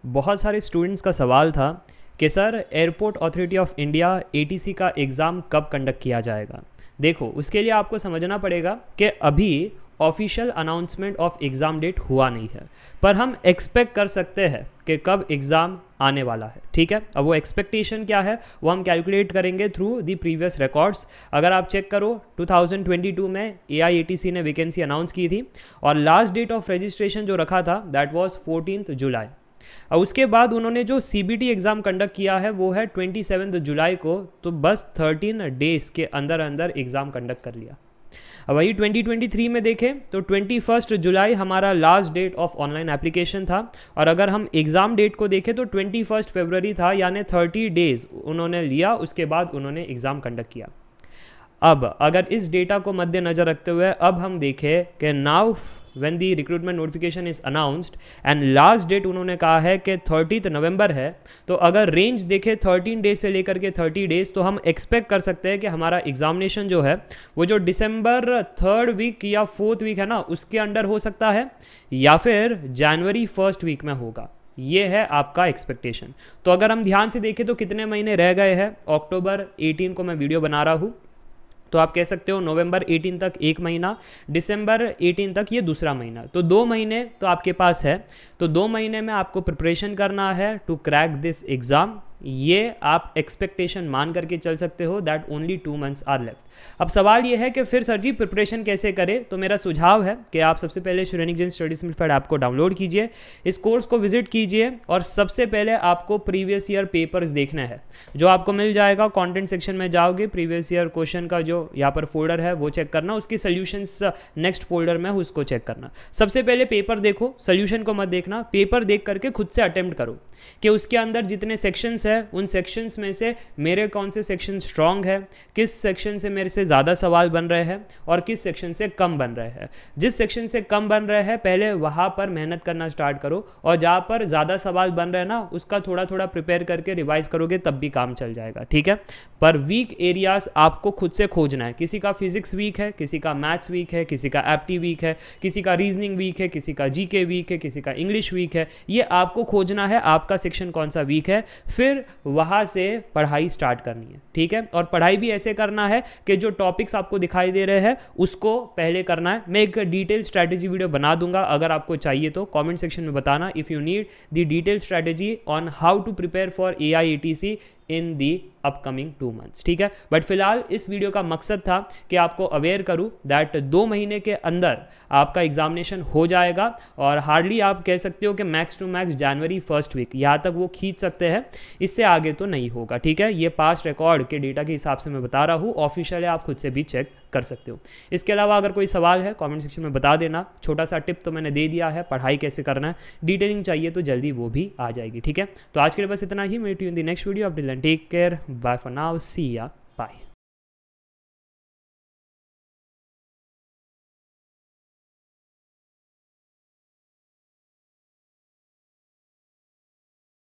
बहुत सारे स्टूडेंट्स का सवाल था कि sir Airport Authority of India ATC का एग्ज़ाम कब कंडक्ट किया जाएगा। देखो, उसके लिए आपको समझना पड़ेगा कि अभी official announcement of exam date हुआ नहीं है, पर हम एक्सपेक्ट कर सकते हैं कि कब एग्ज़ाम आने वाला है। ठीक है, अब वो एक्सपेक्टेशन क्या है वो हम कैलकुलेट करेंगे थ्रू द प्रीवियस रिकॉर्ड्स। अगर आप चेक करो 2022 में एआईएटीसी ने वैकेंसी अनाउंस की थी और लास्ट डेट ऑफ रजिस्ट्रेशन जो रखा था दैट वाज 14 जुलाई। और उसके बाद उन्होंने जो सीबीटी एग्ज़ाम कंडक्ट किया है वो है 27 जुलाई को, तो बस 13 डेज़ के अंदर अंदर एग्ज़ाम कंडक्ट कर लिया। अब वही 2023 में देखें तो 21 जुलाई हमारा last date of online application था, और अगर हम एग्ज़ाम डेट को देखें तो 21 फरवरी था, यानी 30 डेज़ उन्होंने लिया, उसके बाद उन्होंने एग्ज़ाम कंडक्ट किया। अब अगर इस डेटा को मद्देनज़र रखते हुए अब हम देखें कि now when the recruitment notification is announced and last date उन्होंने कहा है कि 30 नवंबर है, तो अगर रेंज देखें 13 डेज से लेकर के 30 डेज़, तो हम एक्सपेक्ट कर सकते हैं कि हमारा एग्जामिनेशन जो है वो जो दिसंबर 3rd वीक या 4th वीक है ना, उसके अंडर हो सकता है या फिर जनवरी 1st वीक में होगा। ये है आपका एक्सपेक्टेशन। तो अगर हम ध्यान से देखें तो कितने महीने रह गए हैं। अक्टूबर 18 को मैं वीडियो बना रहा हूँ, तो आप कह सकते हो नवंबर 18 तक एक महीना, दिसंबर 18 तक ये दूसरा महीना, तो 2 महीने तो आपके पास है। तो 2 महीने में आपको प्रिपरेशन करना है टू क्रैक दिस एग्ज़ाम। ये आप एक्सपेक्टेशन मान करके चल सकते हो that only 2 months are left. अब सवाल ये है कि फिर सर जी प्रिपरेशन कैसे करें, तो मेरा सुझाव है कि आप सबसे पहले Shrenik Jain study simplified app को डाउनलोड कीजिए, इस कोर्स को विजिट कीजिए, और सबसे पहले आपको प्रीवियस ईयर पेपर्स देखने हैं जो आपको मिल जाएगा। कंटेंट सेक्शन में जाओगे, प्रीवियस ईयर क्वेश्चन का जो यहाँ पर फोल्डर है वो चेक करना, उसकी सोल्यूशंस नेक्स्ट फोल्डर में उसको चेक करना। सबसे पहले पेपर देखो, सोल्यूशन को मत देखना, पेपर देख करके खुद से अटेम्प्ट करो कि उसके अंदर जितने सेक्शंस है उन सेक्शंस में से मेरे कौन से सेक्शन स्ट्रांग है, किस सेक्शन से मेरे से ज़्यादा सवाल बन रहे हैं और किस सेक्शन से कम बन रहे हैं। जिस सेक्शन से कम बन रहे हैं पहले वहाँ पर मेहनत करना स्टार्ट करो, और जहाँ पर ज़्यादा सवाल बन रहे हैं ना उसका थोड़ा थोड़ा प्रिपेयर करके रिवाइज करोगे तब भी काम चल जाएगा। ठीक है, पर वीक एरियाज आपको खुद से खोजना है। किसी का फिजिक्स वीक है, किसी का मैथ्स वीक है, किसी का एप्टी वीक है, किसी का रीजनिंग वीक है, किसी का जीके वीक है, किसी का इंग्लिश वीक है। ये आपको खोजना है आपका सेक्शन कौन सा वीक है, फिर वहाँ से पढ़ाई स्टार्ट करनी है। ठीक है, और पढ़ाई भी ऐसे करना है कि जो टॉपिक्स आपको दिखाई दे रहे हैं उसको पहले करना है। मैं एक डिटेल स्ट्रैटेजी वीडियो बना दूंगा, अगर आपको चाहिए तो कमेंट सेक्शन में बताना if you need the detail strategy on how to prepare for AIATC in the upcoming 2 months. ठीक है, बट फिलहाल इस वीडियो का मकसद था कि आपको अवेयर करूं दैट 2 महीने के अंदर आपका एग्जामिनेशन हो जाएगा, और हार्डली आप कह सकते हो कि मैक्स टू मैक्स जनवरी 1st वीक यहाँ तक वो खींच सकते हैं, इससे आगे तो नहीं होगा। ठीक है, ये पास्ट रिकॉर्ड के डेटा के हिसाब से मैं बता रहा हूँ, ऑफिशियल है, आप खुद से भी चेक कर सकते हो। इसके अलावा अगर कोई सवाल है कमेंट सेक्शन में बता देना। छोटा सा टिप तो मैंने दे दिया है, पढ़ाई कैसे करना है, डिटेलिंग चाहिए तो जल्दी वो भी आ जाएगी। ठीक है, तो आज के लिए बस इतना ही। Meet you in the next video. Take care, bye for now, see ya, bye.